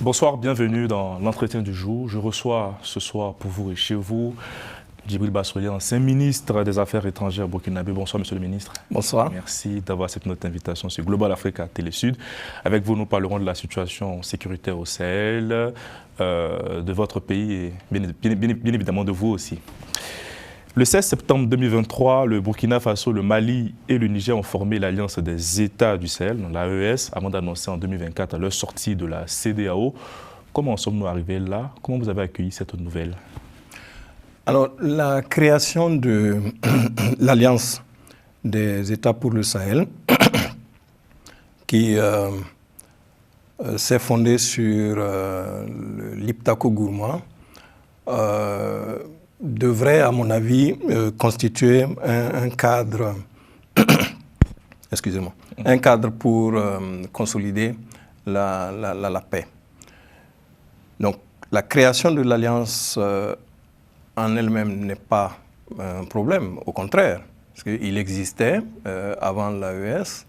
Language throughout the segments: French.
Bonsoir, bienvenue dans l'entretien du jour. Je reçois ce soir pour vous et chez vous Djibril Bassoli, ancien ministre des Affaires étrangères burkinabé. Bonsoir, monsieur le ministre. Bonsoir. Merci d'avoir accepté notre invitation sur Global Africa Télé Sud. Avec vous, nous parlerons de la situation sécuritaire au Sahel, de votre pays et bien évidemment de vous aussi. Le 16 septembre 2023, le Burkina Faso, le Mali et le Niger ont formé l'Alliance des États du Sahel, l'AES, avant d'annoncer en 2024 leur sortie de la CEDEAO. Comment sommes-nous arrivés là? Comment vous avez accueilli cette nouvelle? Alors, la création de l'Alliance des États pour le Sahel, qui s'est fondée sur l'Iptako Gourma, devrait, à mon avis, constituer un cadre, excusez-moi, un cadre pour consolider la paix. Donc, la création de l'Alliance en elle-même n'est pas un problème, au contraire, parce qu'il existait avant l'AES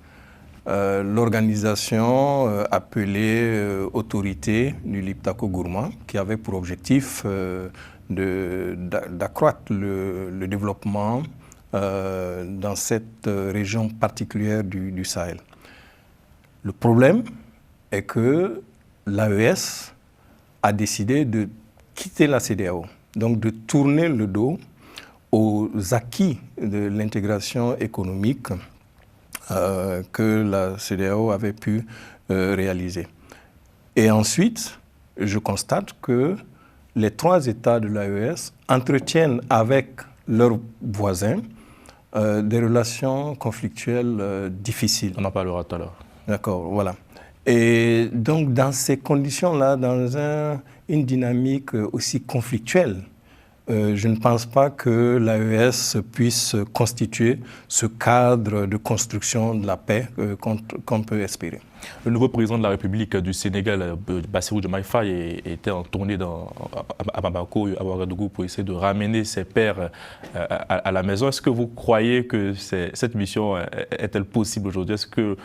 l'organisation appelée Autorité du Liptako Gourma, qui avait pour objectif d'accroître le développement dans cette région particulière du Sahel. Le problème est que l'AES a décidé de quitter la CEDEAO, donc de tourner le dos aux acquis de l'intégration économique que la CEDEAO avait pu réaliser. Et ensuite, je constate que les trois États de l'AES entretiennent avec leurs voisins des relations conflictuelles difficiles. On en parlera tout à l'heure. D'accord, voilà. Et donc, dans ces conditions-là, dans une dynamique aussi conflictuelle, je ne pense pas que l'AES puisse constituer ce cadre de construction de la paix qu'on peut espérer. Le nouveau président de la République du Sénégal, Bassirou Diomaye Faye, était en tournée à Bamako, à Ouagadougou, pour essayer de ramener ses pairs à la maison. Est-ce que vous croyez que cette mission est-elle possible aujourd'hui? Est-ce que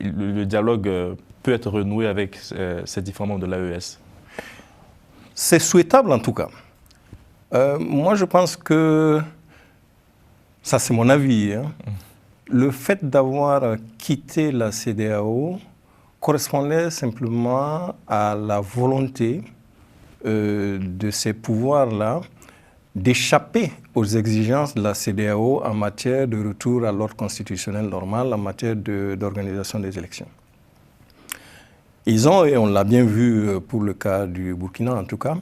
le dialogue peut être renoué avec ces différents membres de l'AES? C'est souhaitable en tout cas. Moi, je pense que, ça c'est mon avis, hein, le fait d'avoir quitté la CEDEAO correspondait simplement à la volonté de ces pouvoirs-là d'échapper aux exigences de la CEDEAO en matière de retour à l'ordre constitutionnel normal, en matière d'organisation des élections. Ils ont, et on l'a bien vu pour le cas du Burkina en tout cas,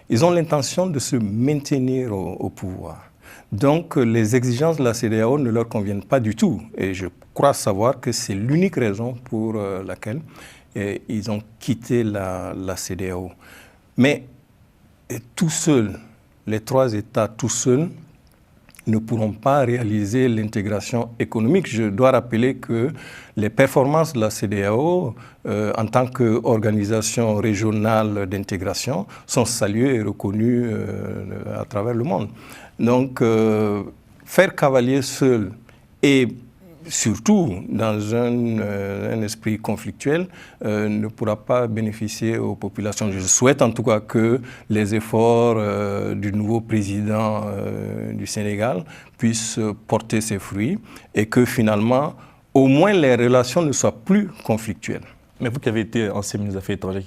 ils ont l'intention de se maintenir au pouvoir. Donc les exigences de la CEDEAO ne leur conviennent pas du tout. Et je crois savoir que c'est l'unique raison pour laquelle ils ont quitté la CEDEAO. Mais tout seuls, les trois États tout seuls, ne pourront pas réaliser l'intégration économique. Je dois rappeler que les performances de la CEDEAO en tant qu'organisation régionale d'intégration sont saluées et reconnues à travers le monde. Donc, faire cavalier seul et surtout dans un esprit conflictuel, ne pourra pas bénéficier aux populations. Je souhaite en tout cas que les efforts du nouveau président du Sénégal puissent porter ses fruits et que finalement, au moins les relations ne soient plus conflictuelles. Mais vous qui avez été ancien ministre des Affaires étrangères,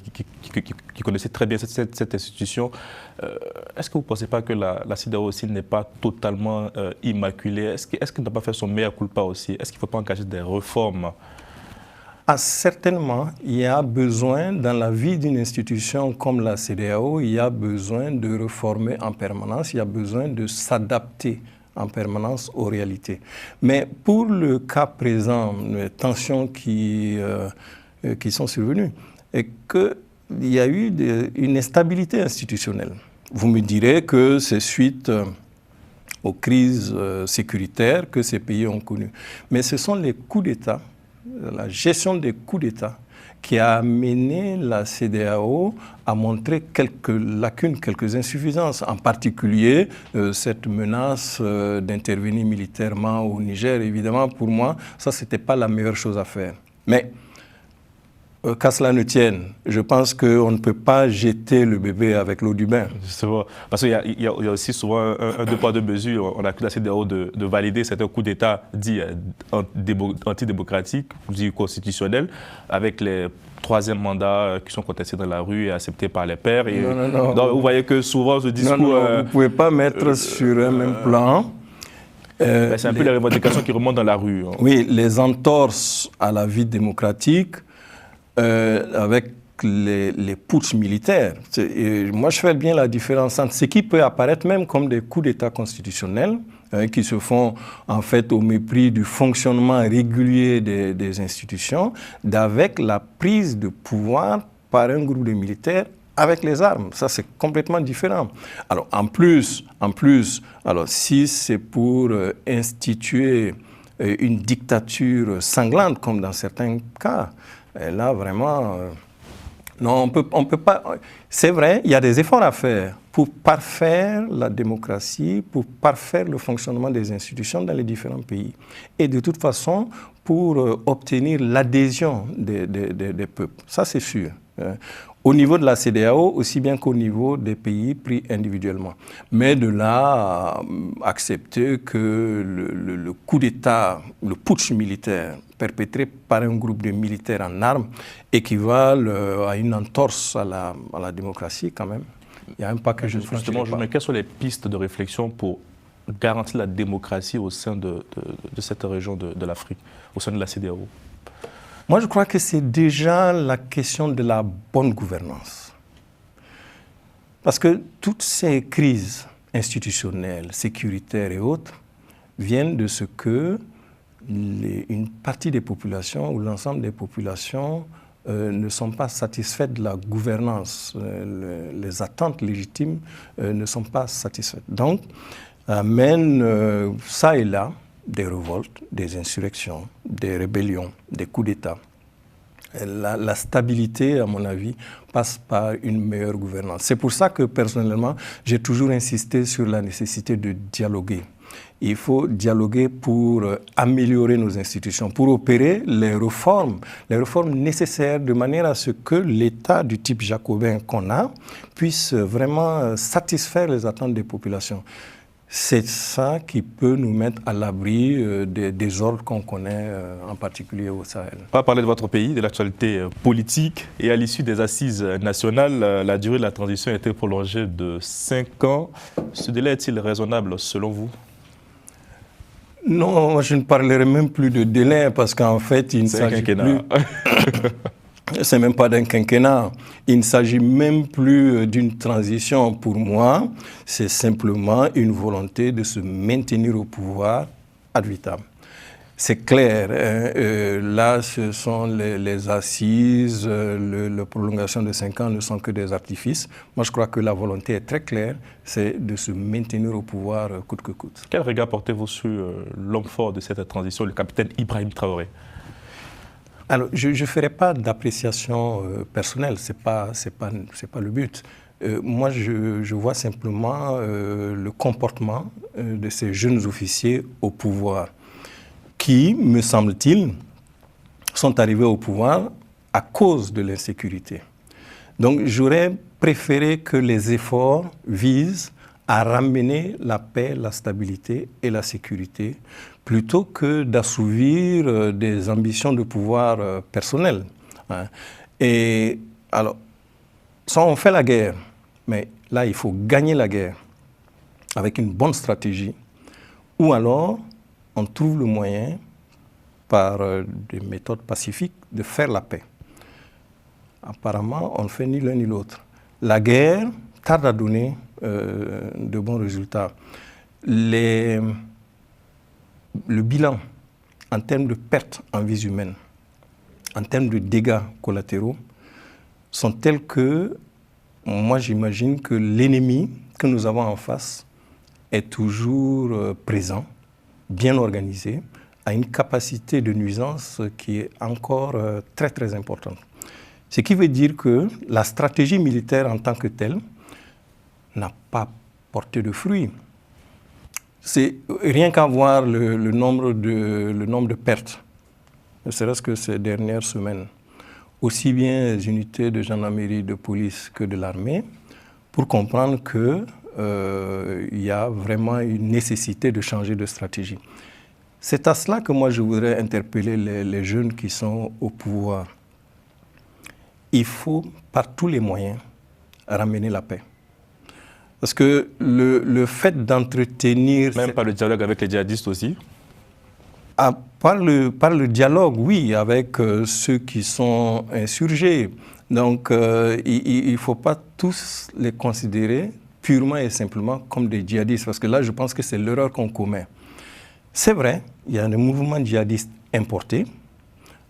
qui connaissez très bien cette institution, est-ce que vous ne pensez pas que la CEDEAO aussi n'est pas totalement immaculée? Est-ce qu'elle ne doit pas faire son mea culpa aussi? Est-ce qu'il ne faut pas engager des réformes? Certainement, il y a besoin, dans la vie d'une institution comme la CEDEAO, il y a besoin de réformer en permanence, il y a besoin de s'adapter en permanence aux réalités. Mais pour le cas présent, les tensions qui sont survenues, et qu'il y a eu une instabilité institutionnelle. Vous me direz que c'est suite aux crises sécuritaires que ces pays ont connues. Mais ce sont les coups d'État, la gestion des coups d'État, qui a amené la CEDEAO à montrer quelques lacunes, quelques insuffisances, en particulier cette menace d'intervenir militairement au Niger. Évidemment, pour moi, ça, ce n'était pas la meilleure chose à faire. Mais qu'à cela ne tienne, je pense qu'on ne peut pas jeter le bébé avec l'eau du bain. Justement, parce qu'il y a aussi souvent un deux poids, deux mesures. On accuse la CEDEAO de valider certains coups d'État dits antidémocratiques, dits constitutionnels, avec les troisième mandats qui sont contestés dans la rue et acceptés par les pairs. Et non. Donc, vous voyez que souvent ce discours... Non, vous ne pouvez pas mettre sur un même plan. C'est un peu les revendications qui remontent dans la rue. Hein. Oui, les entorses à la vie démocratique avec les putschs militaires. Moi, je fais bien la différence entre ce qui peut apparaître même comme des coups d'État constitutionnels, qui se font en fait au mépris du fonctionnement régulier des institutions, d'avec la prise de pouvoir par un groupe de militaires avec les armes. Ça, c'est complètement différent. Alors, en plus, alors, si c'est pour instituer une dictature sanglante, comme dans certains cas, là, vraiment, non, on peut pas. C'est vrai, il y a des efforts à faire pour parfaire la démocratie, pour parfaire le fonctionnement des institutions dans les différents pays. Et de toute façon, pour obtenir l'adhésion des peuples. Ça, c'est sûr. Au niveau de la CEDEAO, aussi bien qu'au niveau des pays pris individuellement. Mais de là à accepter que le coup d'État, le putsch militaire perpétré par un groupe de militaires en armes équivale à une entorse à la démocratie quand même. Il y a un pas que je ne Justement, mais quelles sont les pistes de réflexion pour garantir la démocratie au sein de cette région de l'Afrique, au sein de la CEDEAO? Moi, je crois que c'est déjà la question de la bonne gouvernance. Parce que toutes ces crises institutionnelles, sécuritaires et autres viennent de ce que une partie des populations ou l'ensemble des populations ne sont pas satisfaites de la gouvernance. Les attentes légitimes ne sont pas satisfaites. Donc, amène ça et là des révoltes, des insurrections, des rébellions, des coups d'État. La stabilité, à mon avis, passe par une meilleure gouvernance. C'est pour ça que, personnellement, j'ai toujours insisté sur la nécessité de dialoguer. Il faut dialoguer pour améliorer nos institutions, pour opérer les réformes nécessaires de manière à ce que l'État du type jacobin qu'on a puisse vraiment satisfaire les attentes des populations. C'est ça qui peut nous mettre à l'abri des désordres qu'on connaît, en particulier au Sahel. On va parler de votre pays, de l'actualité politique. Et à l'issue des assises nationales, la durée de la transition a été prolongée de 5 ans. Ce délai est-il raisonnable selon vous? Non, je ne parlerai même plus de délai parce qu'en fait, il ne s'agit plus... C'est même pas d'un quinquennat. Il ne s'agit même plus d'une transition pour moi. C'est simplement une volonté de se maintenir au pouvoir ad vitam. C'est clair. Là, ce sont les assises, la prolongation de 5 ans ne sont que des artifices. Moi, je crois que la volonté est très claire, c'est de se maintenir au pouvoir coûte que coûte. Quel regard portez-vous sur l'homme fort de cette transition, le capitaine Ibrahim Traoré? Alors, je ne ferai pas d'appréciation personnelle, ce n'est pas le but. Moi, je vois simplement le comportement de ces jeunes officiers au pouvoir qui, me semble-t-il, sont arrivés au pouvoir à cause de l'insécurité. Donc, j'aurais préféré que les efforts visent à ramener la paix, la stabilité et la sécurité, plutôt que d'assouvir des ambitions de pouvoir personnelles. Et alors, ça, on fait la guerre, mais là, il faut gagner la guerre avec une bonne stratégie, ou alors on trouve le moyen, par des méthodes pacifiques, de faire la paix. Apparemment, on ne fait ni l'un ni l'autre. La guerre tarde à donner de bons résultats. Le bilan en termes de pertes en vies humaines, en termes de dégâts collatéraux, sont tels que moi j'imagine que l'ennemi que nous avons en face est toujours présent, bien organisé, a une capacité de nuisance qui est encore très très importante. Ce qui veut dire que la stratégie militaire en tant que telle n'a pas porté de fruits. C'est rien qu'à voir le nombre de pertes, ne serait-ce que ces dernières semaines. aussi bien les unités de gendarmerie, de police que de l'armée, pour comprendre qu'il y a vraiment une nécessité de changer de stratégie. C'est à cela que moi je voudrais interpeller les jeunes qui sont au pouvoir. Il faut par tous les moyens ramener la paix. Parce que le fait d'entretenir... Même par le dialogue avec les djihadistes aussi? Par le dialogue, oui, avec ceux qui sont insurgés. Donc, il ne faut pas tous les considérer purement et simplement comme des djihadistes, parce que là, je pense que c'est l'erreur qu'on commet. C'est vrai, il y a des mouvements djihadistes importés,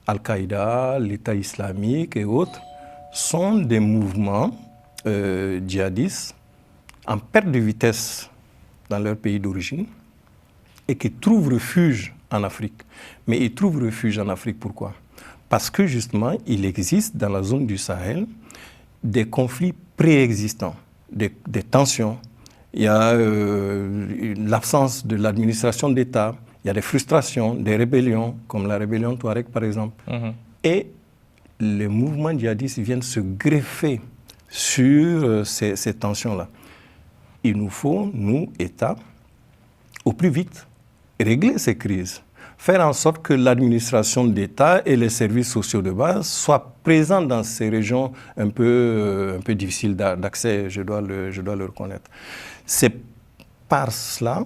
Al-Qaïda, l'État islamique et autres, sont des mouvements djihadistes en perte de vitesse dans leur pays d'origine et qui trouvent refuge en Afrique. Mais ils trouvent refuge en Afrique, pourquoi? Parce que justement, il existe dans la zone du Sahel des conflits préexistants, des tensions. Il y a l'absence de l'administration d'État, il y a des frustrations, des rébellions, comme la rébellion Touareg par exemple. Et les mouvements djihadistes viennent se greffer sur ces tensions-là. Il nous faut, nous, États, au plus vite, régler ces crises. Faire en sorte que l'administration d'État et les services sociaux de base soient présents dans ces régions un peu difficiles d'accès, je dois le reconnaître. C'est par cela,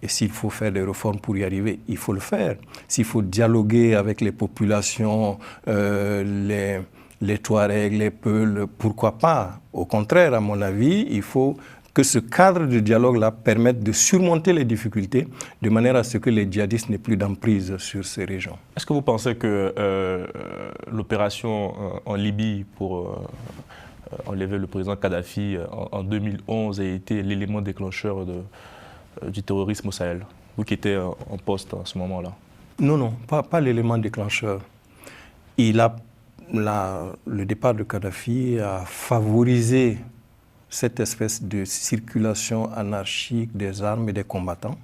et s'il faut faire des réformes pour y arriver, il faut le faire. S'il faut dialoguer avec les populations, les Touaregs, les Peuls, pourquoi pas? Au contraire, à mon avis, il faut que ce cadre de dialogue-là permette de surmonter les difficultés de manière à ce que les djihadistes n'aient plus d'emprise sur ces régions. Est-ce que vous pensez que l'opération en Libye pour enlever le président Kadhafi en 2011 a été l'élément déclencheur du terrorisme au Sahel, vous qui étiez en poste à ce moment-là? Non, pas l'élément déclencheur. Le départ de Kadhafi a favorisé cette espèce de circulation anarchique des armes et des combattants.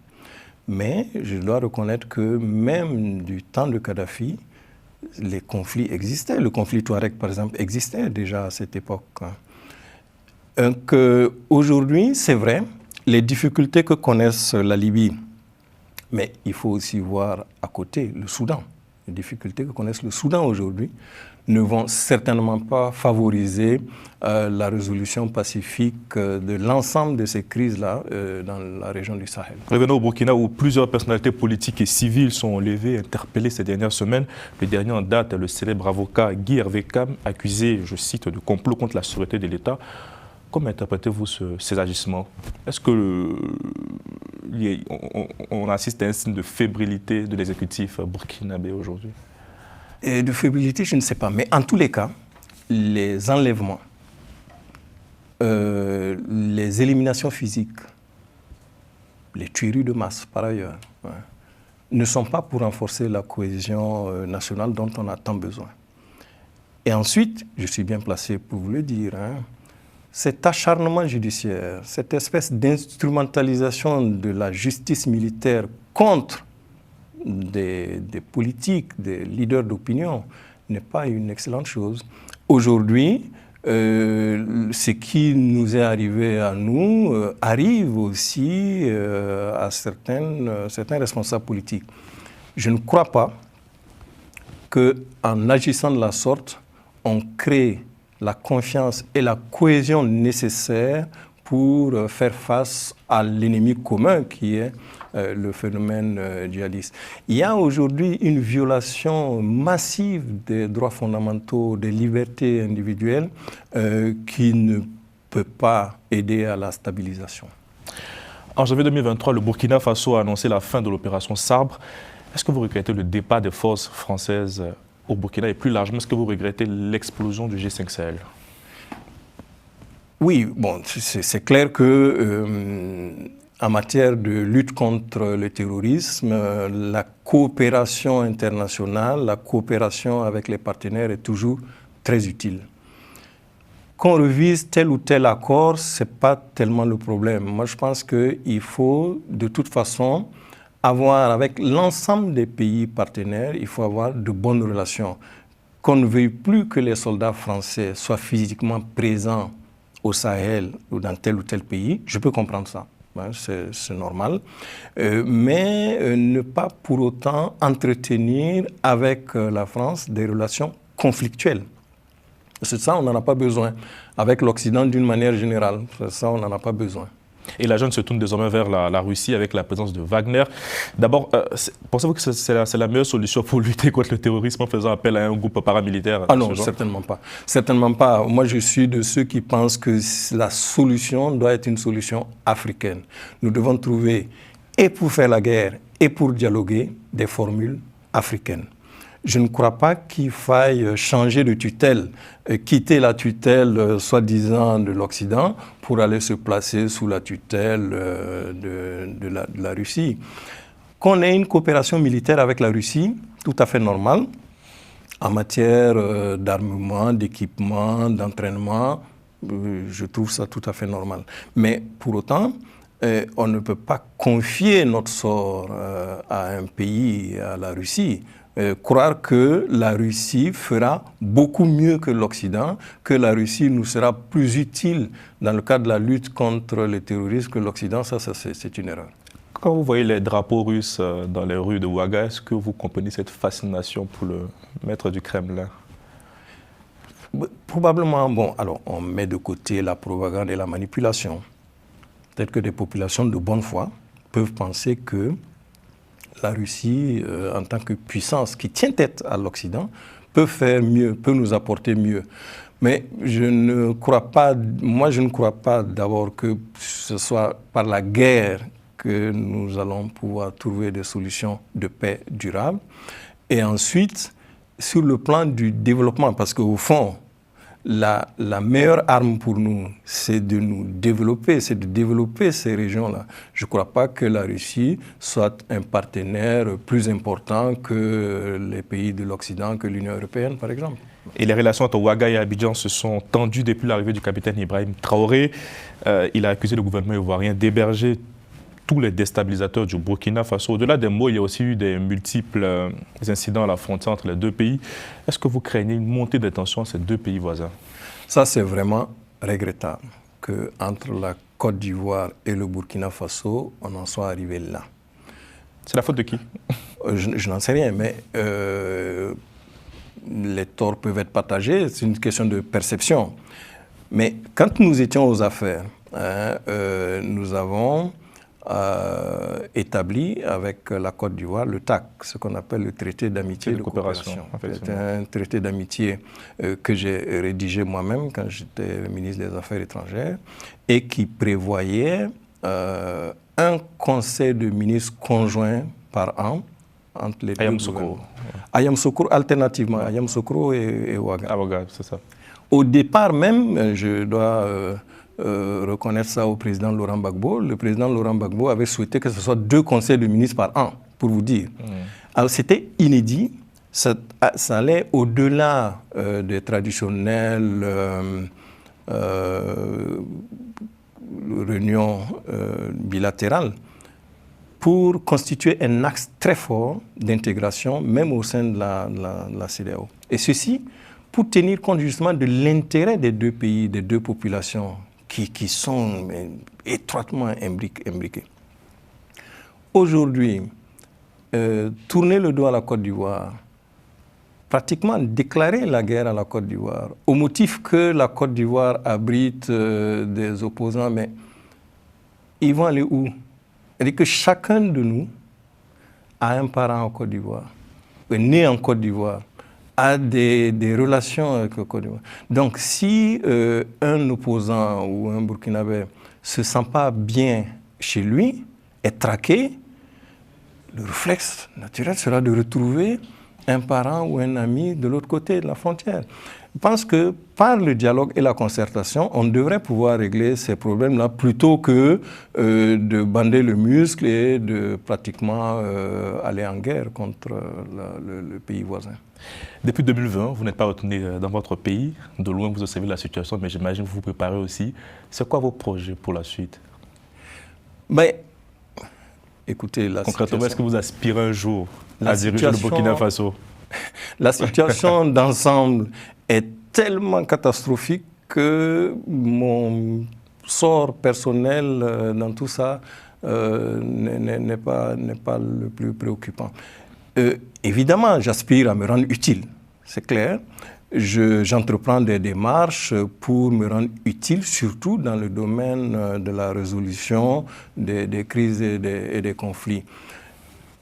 Mais je dois reconnaître que même du temps de Kadhafi, les conflits existaient. Le conflit Touareg, par exemple, existait déjà à cette époque. Aujourd'hui, c'est vrai, les difficultés que connaissent la Libye, mais il faut aussi voir à côté le Soudan. Les difficultés que connaissent le Soudan aujourd'hui ne vont certainement pas favoriser la résolution pacifique de l'ensemble de ces crises-là dans la région du Sahel. Revenons au Burkina où plusieurs personnalités politiques et civiles sont enlevées, interpellées ces dernières semaines. Le dernier en date, le célèbre avocat Guy Hervé Kam, accusé, je cite, de complot contre la sûreté de l'État. Comment interprétez-vous ces agissements? Est-ce que on assiste à un signe de fébrilité de l'exécutif burkinabé aujourd'hui? Et de fébrilité, je ne sais pas. Mais en tous les cas, les enlèvements, les éliminations physiques, les tueries de masse par ailleurs, ne sont pas pour renforcer la cohésion nationale dont on a tant besoin. Et ensuite, je suis bien placé pour vous le dire, cet acharnement judiciaire, cette espèce d'instrumentalisation de la justice militaire contre des politiques, des leaders d'opinion, n'est pas une excellente chose. Aujourd'hui, ce qui nous est arrivé à nous arrive aussi à certains responsables politiques. Je ne crois pas qu'en agissant de la sorte, on crée la confiance et la cohésion nécessaires pour faire face à l'ennemi commun qui est le phénomène djihadiste. Il y a aujourd'hui une violation massive des droits fondamentaux, des libertés individuelles qui ne peut pas aider à la stabilisation. En janvier 2023, le Burkina Faso a annoncé la fin de l'opération Sabre. Est-ce que vous regrettez le départ des forces françaises au Burkina et plus largement, est-ce que vous regrettez l'explosion du G5 Sahel? Oui, bon, c'est clair que en matière de lutte contre le terrorisme, la coopération internationale, la coopération avec les partenaires est toujours très utile. Qu'on revise tel ou tel accord, ce n'est pas tellement le problème. Moi, je pense qu'il faut de toute façon avoir avec l'ensemble des pays partenaires, il faut avoir de bonnes relations. qu'on ne veuille plus que les soldats français soient physiquement présents au Sahel ou dans tel ou tel pays, je peux comprendre ça. C'est normal. Mais ne pas pour autant entretenir avec la France des relations conflictuelles. C'est ça, on n'en a pas besoin. Avec l'Occident d'une manière générale, c'est ça, on n'en a pas besoin. Et la jeune se tourne désormais vers la Russie avec la présence de Wagner. D'abord, pensez-vous que c'est la meilleure solution pour lutter contre le terrorisme en faisant appel à un groupe paramilitaire? Ah non, certainement pas. Certainement pas. Moi, je suis de ceux qui pensent que la solution doit être une solution africaine. Nous devons trouver, et pour faire la guerre, et pour dialoguer, des formules africaines. Je ne crois pas qu'il faille changer de tutelle, quitter la tutelle soi-disant de l'Occident pour aller se placer sous la tutelle de la Russie. Qu'on ait une coopération militaire avec la Russie, tout à fait normal, en matière d'armement, d'équipement, d'entraînement, je trouve ça tout à fait normal. Mais pour autant, on ne peut pas confier notre sort à un pays, à la Russie. Croire que la Russie fera beaucoup mieux que l'Occident, que la Russie nous sera plus utile dans le cadre de la lutte contre le terrorisme que l'Occident, ça c'est une erreur. Quand vous voyez les drapeaux russes dans les rues de Ouaga, est-ce que vous comprenez cette fascination pour le maître du Kremlin? Probablement, bon, alors on met de côté la propagande et la manipulation. Peut-être que des populations de bonne foi peuvent penser que la Russie, en tant que puissance qui tient tête à l'Occident, peut faire mieux, peut nous apporter mieux. Mais je ne crois pas d'abord que ce soit par la guerre que nous allons pouvoir trouver des solutions de paix durables. Et ensuite, sur le plan du développement, parce qu'au fond, la meilleure arme pour nous, c'est de nous développer, c'est de développer ces régions-là. Je ne crois pas que la Russie soit un partenaire plus important que les pays de l'Occident, que l'Union européenne, par exemple. Et les relations entre Ouaga et Abidjan se sont tendues depuis l'arrivée du capitaine Ibrahim Traoré. Il a accusé le gouvernement ivoirien d'héberger tous les déstabilisateurs du Burkina Faso. Au-delà des mots, il y a aussi eu des multiples incidents à la frontière entre les deux pays. Est-ce que vous craignez une montée des tensions entre ces deux pays voisins? Ça, c'est vraiment regrettable qu'entre la Côte d'Ivoire et le Burkina Faso, on en soit arrivé là. C'est la faute de qui? Je n'en sais rien, mais les torts peuvent être partagés. C'est une question de perception. Mais quand nous étions aux affaires, nous avons établi avec la Côte d'Ivoire le TAC, ce qu'on appelle le traité d'amitié et de coopération. C'est un traité d'amitié que j'ai rédigé moi-même quand j'étais ministre des Affaires étrangères et qui prévoyait un conseil de ministres conjoint par an entre les deux gouvernements. À Yamoussoukro, alternativement, à Yamoussoukro et Ouaga. À Ouaga, c'est ça. Au départ même, je dois reconnaître ça au président Laurent Gbagbo. Le président Laurent Gbagbo avait souhaité que ce soit 2 conseils de ministres par an, pour vous dire. Alors c'était inédit, ça allait au-delà des traditionnelles réunions bilatérales pour constituer un axe très fort d'intégration, même au sein de la CEDEAO. Et ceci pour tenir compte justement de l'intérêt des deux pays, des deux populations qui sont étroitement imbriquées. Aujourd'hui, tourner le dos à la Côte d'Ivoire, pratiquement déclarer la guerre à la Côte d'Ivoire, au motif que la Côte d'Ivoire abrite des opposants, mais ils vont aller où? C'est-à-dire que chacun de nous a un parent en Côte d'Ivoire, est né en Côte d'Ivoire, a des relations avec la Côte d'Ivoire. Donc si un opposant ou un Burkinabé ne se sent pas bien chez lui, est traqué, le réflexe naturel sera de retrouver un parent ou un ami de l'autre côté de la frontière. Je pense que par le dialogue et la concertation, on devrait pouvoir régler ces problèmes-là plutôt que de bander le muscle et de pratiquement aller en guerre contre le pays voisin. Depuis 2020, vous n'êtes pas retourné dans votre pays. De loin, vous observez la situation, mais j'imagine que vous vous préparez aussi. C'est quoi vos projets pour la suite? Écoutez, concrètement, est-ce que vous aspirez un jour à diriger le Burkina Faso? La situation d'ensemble est tellement catastrophique que mon sort personnel dans tout ça n'est pas le plus préoccupant. Évidemment, j'aspire à me rendre utile, c'est clair. J'entreprends des démarches pour me rendre utile, surtout dans le domaine de la résolution des crises et des conflits.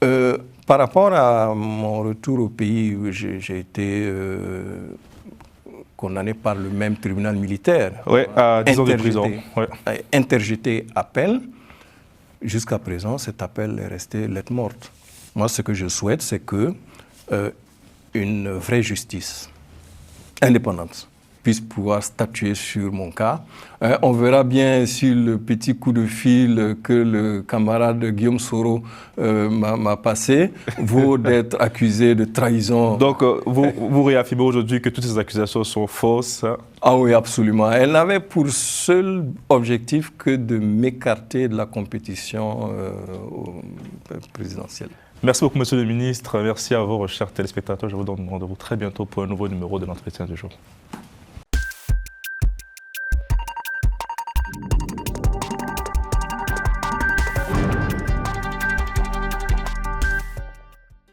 Par rapport à mon retour au pays, j'ai été condamné par le même tribunal militaire. Oui, à 10 ans de prison. Ouais. Interjeté appel. Jusqu'à présent, cet appel est resté lettre morte. Moi, ce que je souhaite, c'est que une vraie justice indépendante puisse pouvoir statuer sur mon cas. On verra bien si le petit coup de fil que le camarade Guillaume Soro m'a passé vaut d'être accusé de trahison. Donc, vous réaffirmez aujourd'hui que toutes ces accusations sont fausses? Ah oui, absolument. Elle n'avait pour seul objectif que de m'écarter de la compétition présidentielle. Merci beaucoup, monsieur le ministre. Merci à vos chers téléspectateurs. Je vous donne rendez-vous très bientôt pour un nouveau numéro de l'entretien du jour.